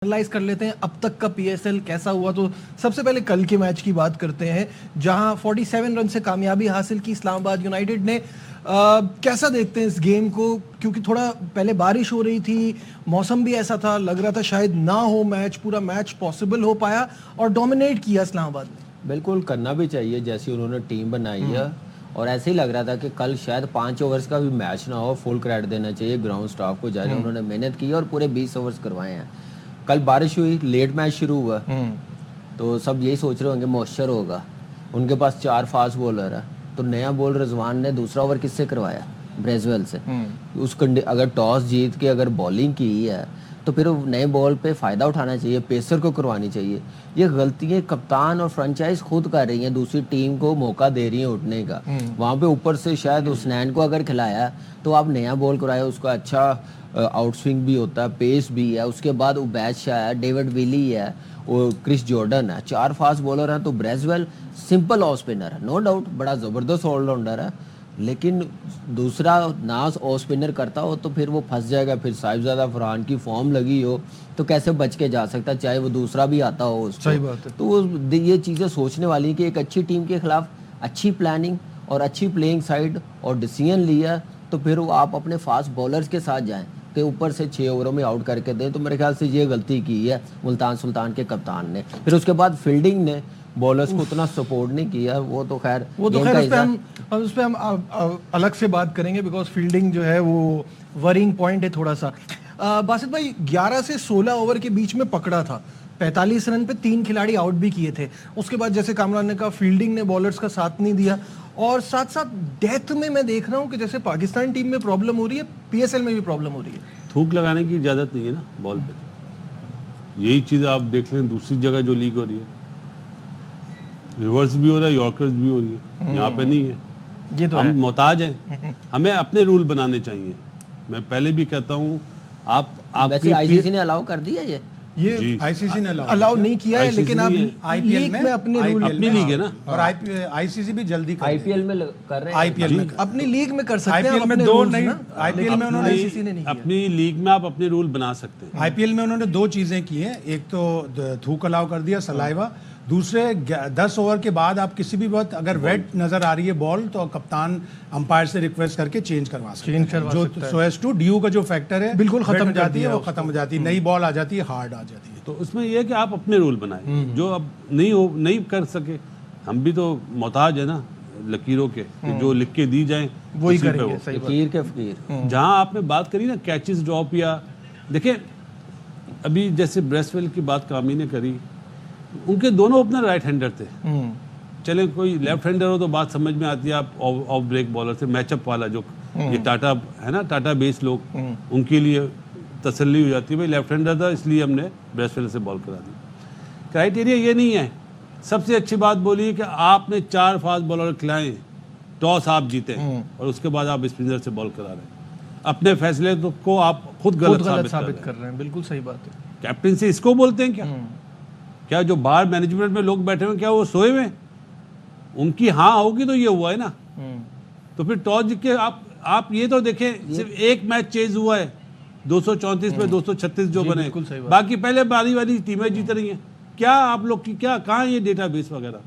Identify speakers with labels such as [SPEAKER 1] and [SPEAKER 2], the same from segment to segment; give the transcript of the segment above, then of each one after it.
[SPEAKER 1] Analyse کر لیتے ہیں اب تک کا پی ایس ایل کیسا ہوا. تو سب سے پہلے کل کے میچ کی بات کرتے ہیں جہاں 47 رن سے کامیابی حاصل کی اسلام آباد یونائیٹڈ نے. کیسا دیکھتے ہیں اس گیم کو, کیونکہ تھوڑا پہلے بارش ہو رہی تھی, موسم بھی ایسا تھا, لگ رہا تھا شاید نہ ہو میچ, پورا میچ پاسبل ہو پایا اور ڈومینیٹ کیا اسلام آباد نے.
[SPEAKER 2] بالکل کرنا بھی چاہیے جیسی انہوں نے ٹیم بنائی ہے, اور ایسے ہی لگ رہا تھا کہ کل شاید 5 اوورز کا بھی میچ نہ ہو, فل کریڈٹ دینا چاہیے گراؤنڈ سٹاف کو, جاری انہوں نے محنت کی اور پورے 20 اوورز کروائے ہیں. کل بارش ہوئی, لیٹ میچ شروع ہوا, تو سب یہی سوچ رہے ہوں گے موئسچر ہوگا. ان کے پاس 4 فاسٹ بولر ہے, تو نیا بول رضوان نے دوسرا اوور کس سے کروایا؟ بریزویل سے. اگر ٹاس جیت کے اگر بالنگ کی ہے تو پھر نئے بال پہ فائدہ اٹھانا چاہیے, پیسر کو کروانی چاہیے. یہ غلطیاں کپتان اور فرنچائز خود کر رہی ہیں, دوسری ٹیم کو موقع دے رہی ہیں اٹھنے کا. وہاں پہ اوپر سے شاید حسنین کو اگر کھلایا تو آپ نیا بال کرایا, اس کا اچھا آؤٹ سوئنگ بھی ہوتا ہے, پیس بھی ہے. اس کے بعد عبید شاہ ہے, ڈیوڈ ویلی ہے, اور کرس جارڈن ہے, 4 فاسٹ بولر ہیں. تو بریزویل سمپل آف اسپنر ہے, نو ڈاؤٹ بڑا زبردست آل راؤنڈر ہے, لیکن دوسرا ناز آف اسپنر کرتا ہو تو پھر وہ پھنس جائے گا. پھر صاحبزادہ فرحان کی فارم لگی ہو تو کیسے بچ کے جا سکتا, چاہے وہ دوسرا بھی آتا ہو اس کو.
[SPEAKER 1] صحیح بات ہے.
[SPEAKER 2] تو یہ چیزیں سوچنے والی ہیں کہ ایک اچھی ٹیم کے خلاف اچھی پلاننگ اور اچھی پلینگ سائڈ اور ڈیسیژن لیا تو پھر وہ آپ اپنے فاسٹ بولرز کے ساتھ جائیں کہ اوپر سے 6 اووروں میں آؤٹ کر کے دیں. تو میرے خیال سے یہ غلطی کی ہے ملتان سلطان کے کپتان نے. پھر اس کے بعد فیلڈنگ نے بولرز کو اتنا سپورٹ نہیں کیا, وہ تو خیر
[SPEAKER 1] اس پہ ہم الگ سے بات کریں گے, بیکاز فیلڈنگ جو ہے وہ ورینگ پوائنٹ ہے تھوڑا سا. باسط بھائی 11 سے 16 اوور کے بیچ میں پکڑا تھا, 45 رن پہ 3 کھلاڑی آؤٹ بھی کیے تھے. اس کے بعد جیسے کامران نے کہا فیلڈنگ نے بالرز کا ساتھ نہیں دیا, اور ساتھ ساتھ ڈیتھ میں دیکھ رہا ہوں کہ جیسے پاکستان ٹیم میں پرابلم ہو رہی ہے, پی ایس ایل میں بھی پرابلم ہو رہی ہے.
[SPEAKER 3] تھوک لگانے کی اجازت نہیں ہے نا بال پہ. یہی چیز آپ دیکھ لیں دوسری جگہ جو لیگ ہو رہی ہے, ریورس بھی ہو رہا ہے, یارکرز بھی ہو رہی ہے, یہاں پہ نہیں ہے.
[SPEAKER 1] یہ تو
[SPEAKER 3] ہم محتاج ہیں, ہمیں اپنے رول بنانے چاہیے. میں پہلے بھی کہتا ہوں, آپ
[SPEAKER 2] ویسے آئی سی سی نے الاؤ کر دیا
[SPEAKER 1] یہ آئی سی سی نے الاؤ نہیں کیا ہے, لیکن آپ
[SPEAKER 4] آئی پی ایل میں
[SPEAKER 1] اپنے رول
[SPEAKER 3] اپنی لیگ ہے نا,
[SPEAKER 4] اور آئی سی سی بھی جلدی
[SPEAKER 2] آئی پی ایل میں کر رہے ہیں.
[SPEAKER 4] آئی پی ایل میں
[SPEAKER 1] اپنی لیگ میں کر سکتے ہیں.
[SPEAKER 4] آئی پی ایل میں 2 نہیں, آئی پی ایل میں انہوں نے
[SPEAKER 3] اپنی لیگ میں آپ اپنے رول بنا سکتے ہیں.
[SPEAKER 4] آئی پی ایل میں انہوں نے 2 چیزیں کی ہیں. ایک تو تھوک الاؤ کر دیا, سلائیوا. دوسرے 10 اوور کے بعد آپ کسی بھی وقت اگر ویٹ نظر آ رہی ہے بال تو کپتان امپائر سے ریکویسٹ کر کے چینج کروا سکتے ہیں. جو سو ایز ٹو ڈیو کا جو فیکٹر ہے
[SPEAKER 1] بالکل ختم
[SPEAKER 4] ہو جاتی ہے, وہ ختم ہو جاتی ہے, نئی بال آ جاتی ہے, ہارڈ آ جاتی ہے.
[SPEAKER 3] تو اس میں یہ ہے کہ آپ اپنے رول بنائیں, جو اب نہیں کر سکے. ہم بھی تو محتاج ہے نا لکیروں کے, جو لکھ کے دی جائیں
[SPEAKER 1] وہی کریں گے.
[SPEAKER 2] فقیر کے فقیر.
[SPEAKER 3] جہاں آپ نے بات کری نا کیچز ڈراپ, یا دیکھیں ابھی جیسے بریسویل کی بات کامی نے کری, ان کے دونوں اپنا رائٹ ہینڈر تھے. چلیں کوئی لیفٹ ہینڈر ہو تو بات سمجھ میں آتی ہے, آپ آف بریک بالر سے میچ اپ والا جو یہ ٹاٹا ہے نا, ٹاٹا بیس لوگ, ان کے لیے تسلی ہو جاتی ہے بھائی لیفٹ ہینڈر تھا اس لیے ہم نے بریسویل سے بال کرا دی. کرائٹیریا یہ نہیں ہے. سب سے اچھی بات بولی کہ آپ نے 4 فاسٹ بالر کھلائیں, ٹاس آپ جیتے اور اس کے بعد آپ اسپنر سے بال کرا رہے ہیں. اپنے فیصلے کو آپ خود غلط ثابت
[SPEAKER 1] کر رہے ہیں. بالکل صحیح بات ہے.
[SPEAKER 3] کیپٹن سے اس کو بولتے ہیں کیا جو باہر مینجمنٹ میں لوگ بیٹھے ہوئے کیا وہ سوئے ہوئے؟ ان کی ہاں ہوگی تو یہ ہوا ہے نا. تو پھر ٹاس جیت کے آپ یہ تو دیکھیں, صرف ایک میچ چیز ہوا ہے 234 میں 236 جو بنے, باقی پہلے باری والی ٹیمیں جیت رہی ہیں. کیا آپ لوگ کی کہاں یہ ڈیٹا بیس وغیرہ,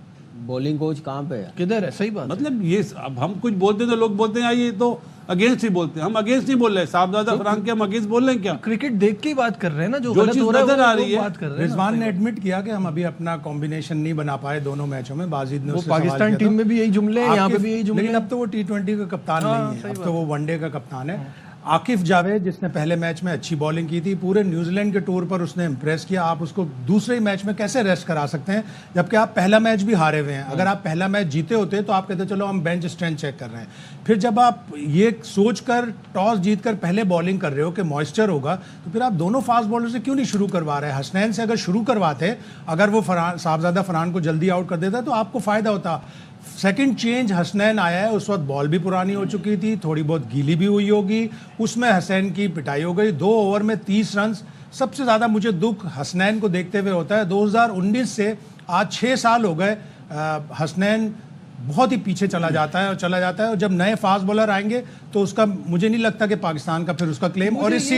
[SPEAKER 2] بولنگ کوچ کہاں پہ ہے,
[SPEAKER 1] کدھر ہے؟ صحیح بات.
[SPEAKER 3] مطلب یہ اب ہم کچھ بولتے ہیں تو لوگ بولتے ہیں یہ تو اگینسٹ ہی بولتے ہیں. ہم اگینسٹ نہیں بول رہے, صاحبزادہ فرحان کے ہم اگینسٹ بول رہے ہیں کیا؟
[SPEAKER 1] کرکٹ دیکھ کے ہی بات کر رہے ہیں نا, جو
[SPEAKER 3] غلط ہو رہا ہے.
[SPEAKER 4] رضوان نے ایڈمٹ کیا کہ ہم ابھی اپنا کمبینیشن نہیں بنا پائے دونوں میچوں میں. بازید نے
[SPEAKER 1] پاکستان ٹیم میں بھی یہی جملے ہیں, یہاں پہ بھی یہی جملے.
[SPEAKER 4] لیکن اب تو وہ T20 کا کپتان نہیں ہے, اب تو وہ ون ڈے کا کپتان ہے. عاقف جاوید جس نے پہلے میچ میں اچھی بالنگ کی تھی, پورے نیوزی لینڈ کے ٹور پر اس نے امپریس کیا. آپ اس کو دوسرے میچ میں کیسے ریسٹ کرا سکتے ہیں جبکہ آپ پہلا میچ بھی ہارے ہوئے ہیں؟ اگر آپ پہلا میچ جیتے ہوتے تو آپ کہتے چلو ہم بینچ اسٹرینتھ چیک کر رہے ہیں. پھر جب آپ یہ سوچ کر ٹاس جیت کر پہلے بالنگ کر رہے ہو کہ موئسچر ہوگا, تو پھر آپ دونوں فاسٹ بالر سے کیوں نہیں شروع کروا رہے ہیں؟ حسنین سے اگر شروع کرواتے, اگر وہ صاحبزادہ فرحان کو جلدی آؤٹ کر دیتا تو آپ کو فائدہ ہوتا. سیکنڈ چینج حسنین آیا ہے, اس وقت بال بھی پرانی ہو چکی تھی, تھوڑی بہت گیلی بھی ہوئی ہوگی, اس میں حسین کی پٹائی ہو گئی. 2 اوور میں 30 رنز. سب سے زیادہ مجھے دکھ حسنین کو دیکھتے ہوئے ہوتا ہے. 2019 سے آج 6 سال ہو گئے, حسنین بہت ہی پیچھے چلا جاتا ہے اور جب نئے فاسٹ بولر آئیں گے تو اس کا مجھے نہیں لگتا کہ پاکستان کا پھر اس کا کلیم. اور اس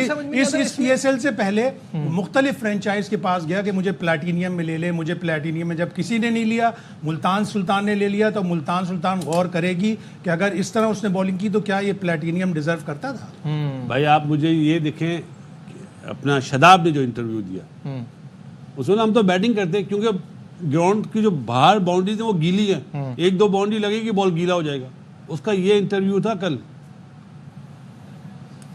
[SPEAKER 4] پی ایس ایل سے پہلے مختلف فرینچائز کے پاس گیا کہ مجھے پلیٹینیم میں لے لے, مجھے پلیٹینیم میں, جب کسی نے نہیں لیا, ملتان سلطان نے لے لیا, تو ملتان سلطان غور کرے گی کہ اگر اس طرح اس نے بالنگ کی تو کیا یہ پلیٹینیم ڈیزرو کرتا تھا.
[SPEAKER 3] بھائی آپ مجھے یہ دیکھیں, اپنا شاداب نے جو انٹرویو دیا اس میں ہم تو بیٹنگ کرتے ہیں کیونکہ گراؤنڈ کی جو باہر باؤنڈریز ہیں وہ گیلی ہیں, ایک دو باؤنڈری لگے گی بال گیلا ہو جائے گا. اس کا یہ انٹرویو تھا کل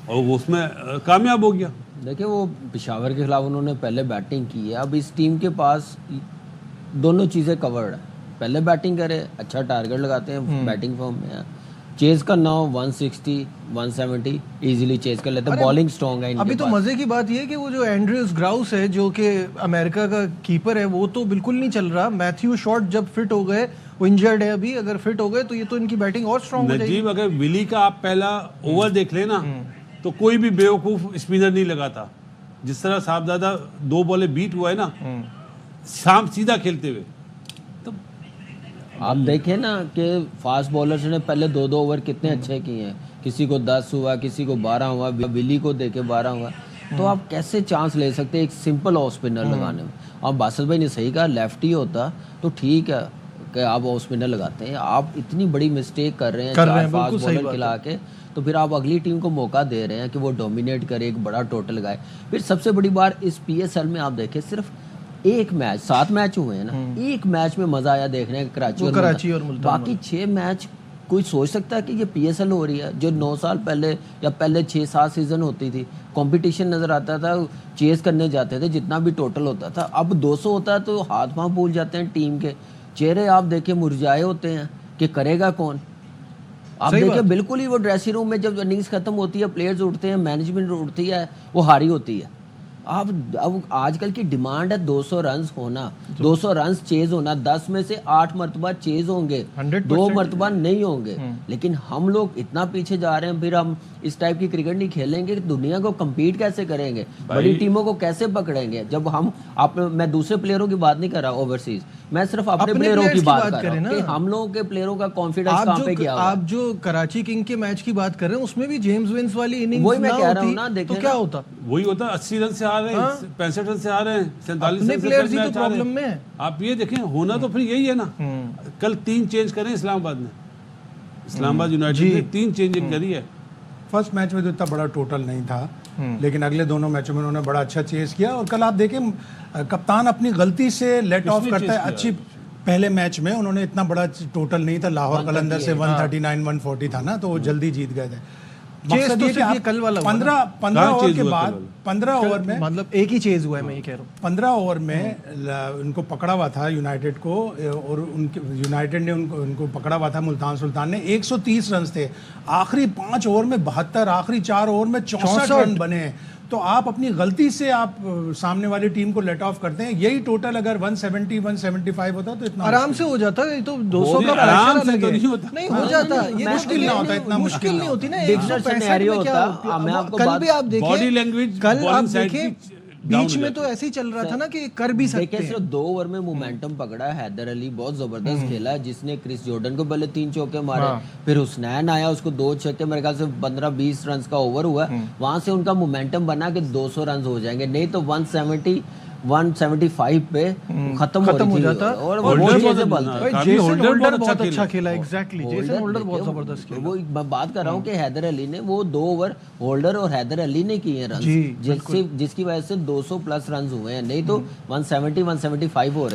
[SPEAKER 3] اور وہ اس میں کامیاب ہو گیا.
[SPEAKER 2] دیکھیں وہ پشاور کے خلاف انہوں نے پہلے بیٹنگ کی ہے, اب اس ٹیم کے پاس دونوں چیزیں کورڈ ہیں. پہلے بیٹنگ کرے, اچھا ٹارگٹ لگاتے ہیں, بیٹنگ فارم میں ہیں, چیز کرنا ہو 160 170 ایزیلی چیز کر لیتے ہیں, بالنگ سٹرونگ ہے.
[SPEAKER 1] ابھی تو مزے کی بات یہ ہے کہ وہ جو اینڈریوس گراؤس ہے جو کہ امریکہ کا کیپر ہے وہ تو بالکل نہیں چل رہا. میتھیو شارٹ جب فٹ ہو گئے, وہ انجرڈ ہے ابھی, اگر فٹ ہو گئے تو یہ تو ان کی بیٹنگ اور سٹرونگ ہو جائے گی.
[SPEAKER 3] نجیب اگر ولی کا آپ پہلا اوور دیکھ لیں نا تو کوئی بھی بیوقوف اسپنر نہیں لگاتا. جس طرح صاحبزادہ 2 بالیں بیٹ ہوا ہے نا, شام سیدھا کھیلتے ہوئے.
[SPEAKER 2] آپ دیکھیں نا کہ فاسٹ بالرز نے پہلے 2 اوور کتنے اچھے کیے ہیں, کسی کو 10 ہوا, کسی کو 12 ہوا, ولی کو دیکھے 12 ہوا. تو آپ کیسے چانس لے سکتے ہیں ایک سمپل آف اسپنر لگانے میں. اب باسل بھائی نے صحیح کہا, لیفٹی ہوتا تو ٹھیک ہے کہ آپ آف اسپنر لگاتے ہیں. آپ اتنی بڑی مسٹیک کر رہے ہیں 4 فاسٹ بالر کھلا کے, تو پھر آپ اگلی ٹیم کو موقع دے رہے ہیں کہ وہ ڈومینیٹ کرے, ایک بڑا ٹوٹل لگائے. پھر سب سے بڑی بات اس پی ایس ایل میں آپ دیکھیں صرف ایک میچ, 7 میچ ہوئے ہیں نا, ایک میچ میں مزہ آیا دیکھنے کا, کراچی اور ملتان. باقی 6 میچ کوئی سوچ سکتا ہے کہ یہ پی ایس ایل ہو رہی ہے جو 9 سال پہلے یا پہلے 6-7 سیزن ہوتی تھی, کمپٹیشن نظر آتا تھا, چیز کرنے جاتے تھے, جتنا بھی ٹوٹل ہوتا تھا. اب 200 ہوتا ہے تو ہاتھ پاؤں بھول جاتے ہیں ٹیم کے, چہرے آپ دیکھیں مرجھائے ہوتے ہیں کہ کرے گا کون. آپ دیکھیں بالکل ہی وہ ڈریسنگ روم میں جب اننگز ختم ہوتی ہے, پلیئرز اٹھتے ہیں, مینجمنٹ اٹھتی ہے, وہ ہاری ہوتی ہے. اب آج کل کی ڈیمانڈ ہے 200 رنز ہونا, 200 رنز چیز ہونا, 10 میں سے 8 مرتبہ چیز ہوں گے, 2 مرتبہ نہیں ہوں گے. لیکن ہم لوگ اتنا پیچھے جا رہے ہیں, پھر ہم اس ٹائپ کی کرکٹ نہیں کھیلیں گے. دنیا کو کمپیٹ کیسے کریں گے, بڑی ٹیموں کو کیسے پکڑیں گے جب ہم میں دوسرے پلیئروں کی بات نہیں کر رہا اوورسیز, میں صرف اپنے پلیئروں کی بات کر رہا ہوں کہ ہم لوگوں کے پلیئروں کا کانفیڈنس کہاں پہ گیا.
[SPEAKER 1] آپ جو کراچی کنگ کے میچ کی بات کر رہے ہیں اس میں بھی جیمز وینس والی اننگز
[SPEAKER 2] وہی میں کہہ رہا ہوں نا,
[SPEAKER 1] تو کیا ہوتا,
[SPEAKER 3] وہی ہوتا 80 رن سے آ رہے ہیں, 65 رن سے آ رہے ہیں, 47 رن سے
[SPEAKER 1] پلیئرز ہی تو پرابلم میں ہیں.
[SPEAKER 3] آپ یہ دیکھیں ہونا تو پھر یہی ہے نا. کل 3 چینج کریں اسلام آباد نے, اسلام آباد یونائٹیڈ نے 3 چینجنگ کری ہے.
[SPEAKER 4] فرسٹ میچ میں تو اتنا بڑا ٹوٹل نہیں تھا, لیکن اگلے دونوں میچوں میں انہوں نے بڑا اچھا چیز کیا. اور کل آپ دیکھیں کپتان اپنی غلطی سے لیٹ آف کرتا ہے. اچھی پہلے میچ میں انہوں نے اتنا بڑا ٹوٹل نہیں تھا, لاہور قلندر سے 139 140 تھا نا, تو وہ جلدی جیت گئے تھے. مقصد یہ کہ
[SPEAKER 1] کل والا
[SPEAKER 4] 15 اوور کے بعد 15 اوور میں
[SPEAKER 1] مطلب ایک ہی چیز ہوا ہے, میں یہ کہہ رہا ہوں
[SPEAKER 4] 15 اوور میں ان کو پکڑا ہوا تھا یونائٹیڈ کو, اور یونائٹیڈ نے ان کو پکڑا ہوا تھا ملتان سلطان نے. 130 رنز تھے, آخری 5 اوور میں 72, آخری 4 اوور میں 64 رن بنے. تو آپ اپنی غلطی سے آپ سامنے والی ٹیم کو لیٹ آف کرتے ہیں. یہی ٹوٹل اگر 170 175 ہوتا تو اتنا
[SPEAKER 1] آرام سے ہو جاتا ہے. یہ تو 200 کا
[SPEAKER 3] آرام سے تو نہیں ہوتا,
[SPEAKER 1] نہیں ہو جاتا, یہ
[SPEAKER 4] مشکل نہ ہوتا, اتنا
[SPEAKER 1] مشکل نہیں ہوتی نا.
[SPEAKER 2] کل
[SPEAKER 1] بھی آپ دیکھیں,
[SPEAKER 3] باڈی لینگویج,
[SPEAKER 1] کل آپ دیکھیں بیچ میں تو ایسے ہی چل رہا تھا نا کہ کر بھی سکتے ہیں.
[SPEAKER 2] صرف 2 اوور میں مومنٹم پکڑا. حیدر علی بہت زبردست کھیلا, جس نے کرس جارڈن کو پہلے 3 چوکے مارے, پھر حسنین آیا, اس کو 2 چھکے, میرے خیال سے 15-20 رنز کا اوور ہوا. وہاں سے ان کا مومنٹم بنا کہ 200 رنز ہو جائیں گے, نہیں تو 175 پہ ختم ہو جاتا. اور
[SPEAKER 1] جیسن ہولڈر بہت اچھا کھیلا. ایگزیکٹلی جیسن ہولڈر بہت زبردست کھیلا.
[SPEAKER 2] وہ میں بات کر رہا ہوں کہ حیدر علی نے وہ 2 اوور ہولڈر اور حیدر علی نے کیے رنز, جس کی وجہ سے 200 پلس رنز ہوئے ہیں, نہیں تو 170 175 ہو رہے.